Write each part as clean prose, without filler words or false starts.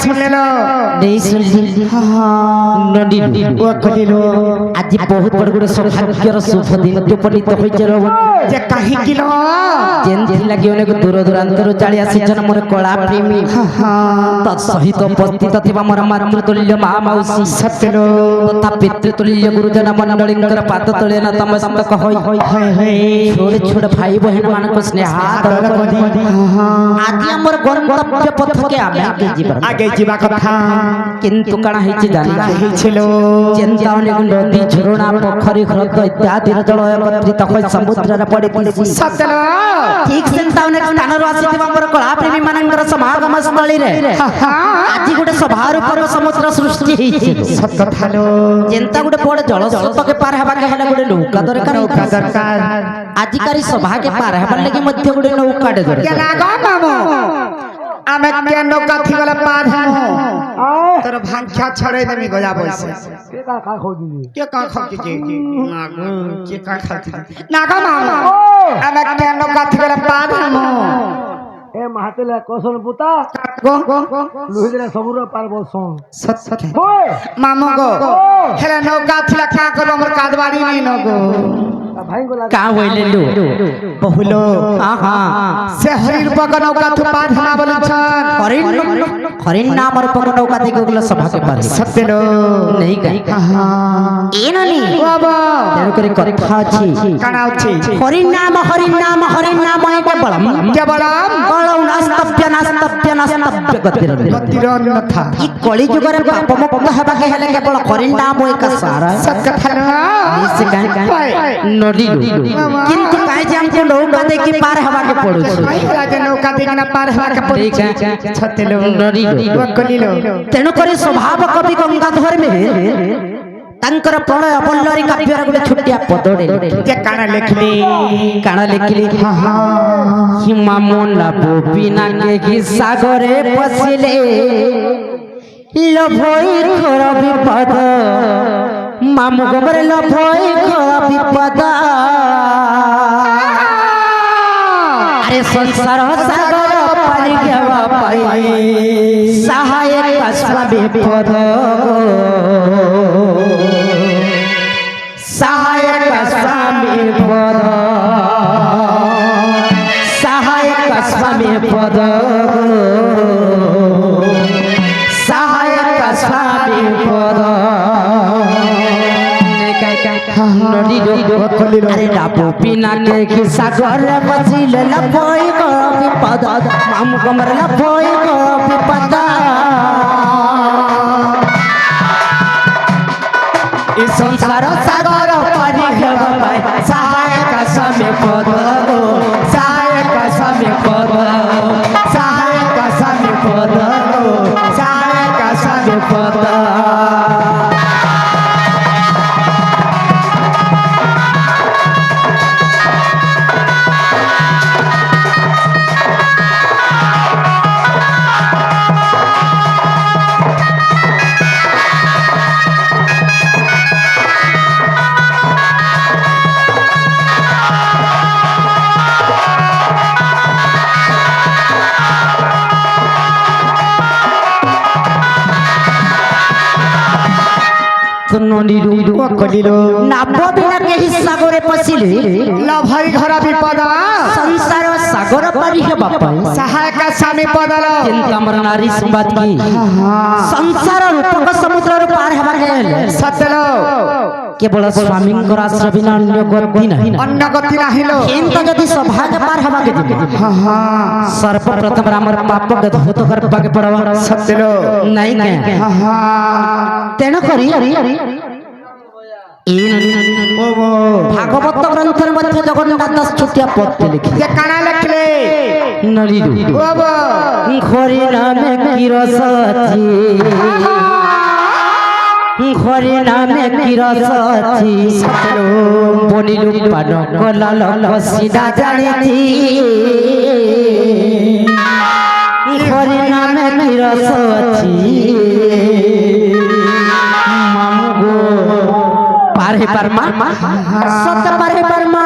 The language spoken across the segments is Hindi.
सुन ले लो नहीं सुन नडी वो कहिलो आज बहुत बड़ गुडे सौभाग्यर शुभ दिन उपनीत होई जरो जे काहे किलो जेंथि लागि अनेक दूर दूरांतर चाली आसी जन मोर कला प्रेमी तत् सहित उपस्थित थिबा मोर मातृतुल्य मा माउसी सत्यलो तथा पितृतुल्य गुरुजन मंडलींकर पाद तळे नतमस्तक होई छोड़ छोड़ भाई बहन मानक स्नेह आदर करी आदि हमर गंतव्य पथ के आगे जीवा कथा किंतु काना हेछि जानि हेछिलो जेंता अनेक नदी झरणा पोखरी ह्रद इत्यादि जल एकत्रित होई समुद्र रे पड़ी सत्यलो ठीक सेंता अनेक स्थान रो आसीथिबा हमर कला प्रेमी मानकर समागम स्थली रे आज गोटे सभा रूप समुद्र सृष्टि हेछि सत्य थालो जेंता गोटे बड़ जल स्रोत के पार हेबा के हेले गोटे नौका दरकार आजिकारी सभा के पार हेबा लागि मध्य गोटे नौका दे के लागो मामो आमे के नौका थी गला पार हम तोर भांख्या छड़े देमी गजा बइसे के का खा दिली के का खा के नागो के का खाती नागो मामो आमे के नौका थी गला पार हम ए महातेला कोसन पुता गो लुहिदरा समुद्र पार बसन सत ओए मामो गो हेला नौका थिला का करब हमर कादवाड़ी नहीं नगो भाई को लगा का होइले लो बहुलो आहा से हरिर पक नौका थु पार हना बोलन छन हरिण नाम और पक नौका देखो गला सभा के पार सत्यलो नहीं गई ए नली बाबा तेरे करे कथा छी काना अछि हरिण नाम ए के बलम नास्तप्य गतिरन था ई कली जुग रे पाप मुक्त हेबा के हेले केवल हरिण नाम एक सारा सत कथा निस काहे नडी किंतु काहे जे हमको नौका देखि पार हेबा के पड़ो छी राजा नौका देखना पार हवा के पड़ी छतेलो नडी वकलिलो तेनो करे स्वभाव कवि गंगाधर में तांकर प्रणय अबल्लरी काव्यर गुटे छुटिया पदडे जे काना लेखली हिमा मोला बिना के सागरे पसिले लभई खर विपद मामु गबरे लभई खर विपद अरे संसार सागर पानी गेवा पाई सहायक अस्वा विपद सहायक स्वामी पद सहायक स्वामी पद सहायक स्वामी पद अरे रापो बिना के सागर बसिल लभई विपद मामु कमर लभई विपद इस संसार सागर पानी हेबाई सहायक समय पद सहायक समय पद सहायक समय पद सहायक समय पद नाभ बिना के सागरे पसिले लभई घर विपद संसार सागर पारी हेबा पाई सहायक स्वामी पदल चिंता मर नारी संवाद की संसार रूपक समुद्र रे पार हेबा हेले सत्यलो केवल स्वामींकर आश्रय बिना अन्य गति नहीं अन्य गति नहीं लो एंत जदि सौभाग्य पार हेबा के दिबे सर्वप्रथम रामर पाप के धौत करबा के पड़वा सत्यलो नहीं के तेन करी भागवत ग्रंथ मध्य जगन्नाथ दास छुटिया पद लिखि जे काना लिखले नली बाबा घोरी नामे किरसथी घोरी नामे किरसथी बनिलु पान कलाल कसिदा जानिथी घोरी नामे किरसथी पारे परमा सत पारे परमा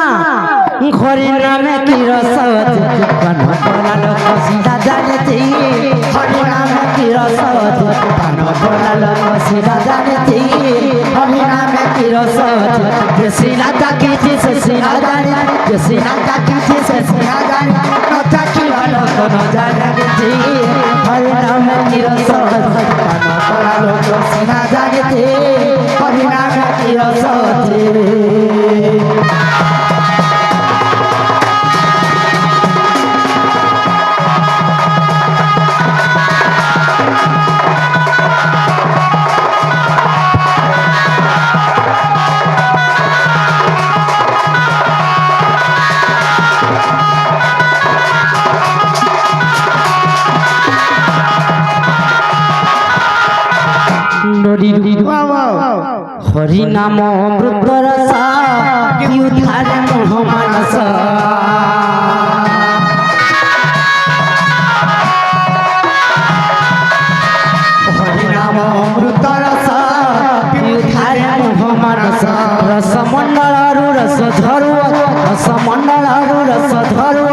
घोरी नामे किरसथी कन कलाल कसिदा जानिथी घोरी नामे রসদ পান করাল সিনা জানিছি হরি নামে কি রসদ যে সিনা তাকিছি সে সিনা জানি যে সিনা তাকিছি সে সিনা জানি কথা কি হলো কোন জানিছি হরি নামে কি রসদ পান করাল সিনা জানিছি হরি নামে কি রসদ হরি নাম অমৃত রস উদ্ধার মোহ মানস হরি নাম অমৃত রস উদ্ধার মোহ মানস রস মন্ডলু রস ধরু রস মন্ডলু রস ধরু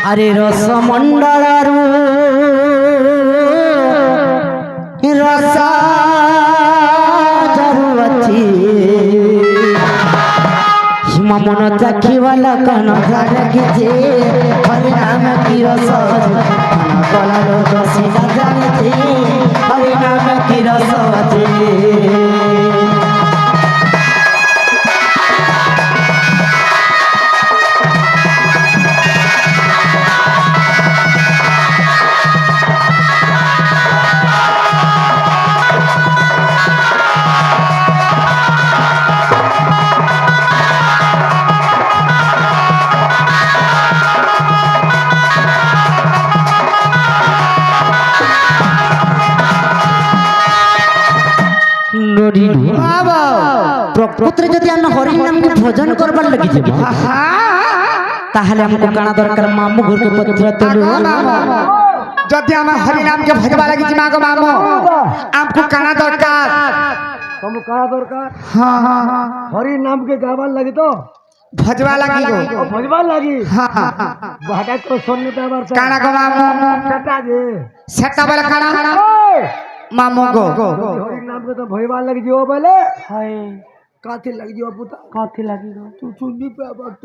আরে রস মন্ডলু রসা জরুরতি হিমা মন চাখিবালা কান রাখিছে হরি নাম কি রস কলা লোক সিনা জানিছে হরি নাম কি রস প্রকৃতিরে যদি আমি হরি নামকে ভজন করবার লাগি যাব তাহলে আমাকে কানা দরকার মামু ঘরকে পত্র তোলু যদি আমার হরি নামকে ভজবা লাগি মা গো মামু আমকো কানা দরকার तुम कहा दरकार हाँ हाँ हाँ हरि नाम के गावाल लगी तो भजवा लगी गो भजवाल लगी हाँ भाटा को सुनने पे बार काना गो मामू सेटा जे सेटा वाला काना मामू गो हरि नाम के तो भजवाल लगी जो बोले हाय काथी लगी जो पुता काथी लगी तू सुननी पे बात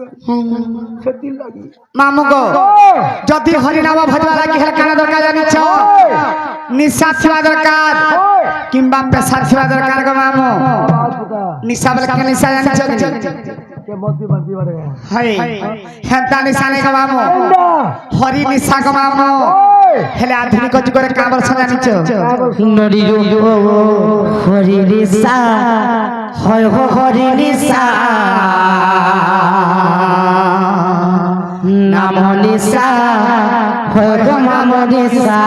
सेटी लगी मामू गो जदी हरि नाम भजवा लगी है काना दरकार जानि छ निशा छिवा दरकार किंबा पैसा छिवा दरकार गो मामू निशा वाला के निशा जानि छ के मोती बंदी बड़े हाय हेता निशा ने गो मामू हरि निशा गो मामू हेले आधुनिक जुगरे काबर छ जानि छ नरी हरि निशा হয় হরি নিশা নাম নিশা হয় গো নাম নিশা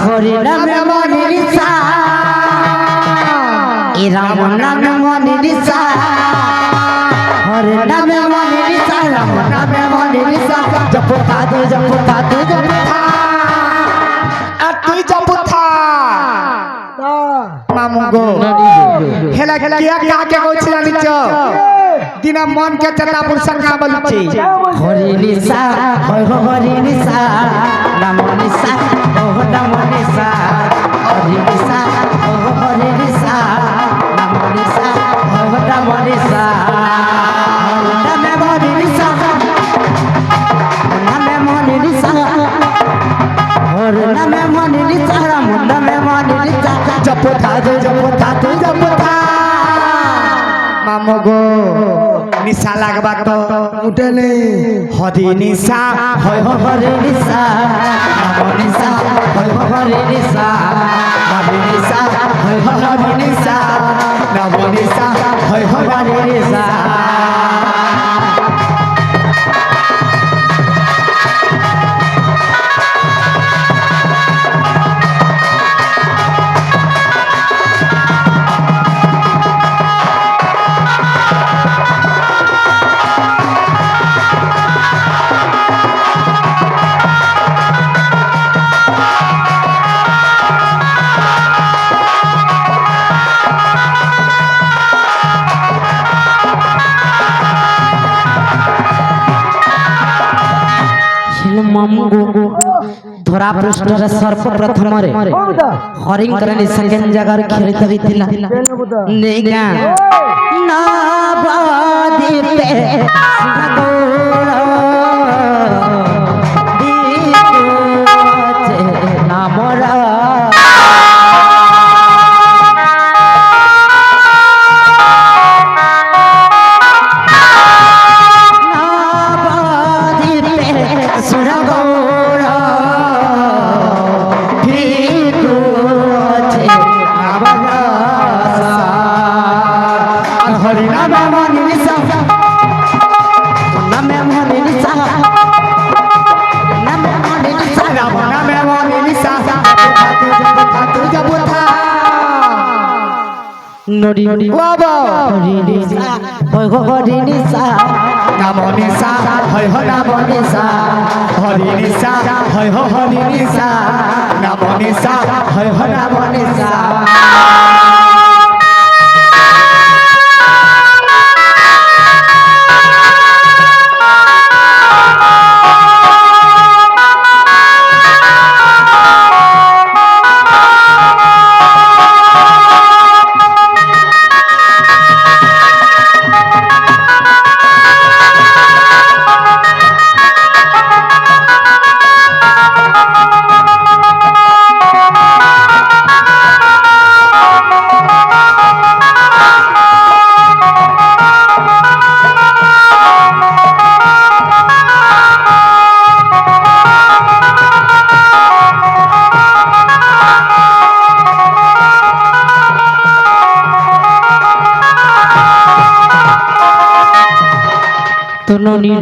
হরি নামে মনি নিশা এ রাম নামে মনি নিশা হরি নামে মনি নিশা রাম নামে মনি নিশা জপ তাদু জপ তাদু জপ मामू गो हेला किया का के गोछला निच दिना मन के चता पुरुष का बलुची हरि निशा हरि निशा नाम निशा ओह नाम निशा हरि निशा ओह हरि निशा नाम निशा ओह नाम निशा नाम हरि निशा नाम हरि निशा और नाम हरि निशा राम नाम हरि निशा जप था मामू गो निशा लागबा तो उठले हरि निशा होय हरि निशा नाम निशा होय हरि निशा हरि निशा होय हरि निशा नाम निशा होय हरि निशा ମାମୁଙ୍କୁ ଧରା ପୃଷ୍ଠରେ ସର୍ବପ୍ରଥମରେ ହରିଙ୍କର ସେକେଣ୍ଡ ଜାଗାରେ ଖେଳିତ ହେଇଥିଲା ନେଇକା ନବଦୀପେ ସାଗର ଦୀପଚେ ନାମରା নড়ি বাবা নিসা হয় হরি নিসা নাম নিশা হয় হ নাম নিশা হরি নিশা হয় হ হরি নিশা নাম নিশা হয় হ নাম নিশা তো ননি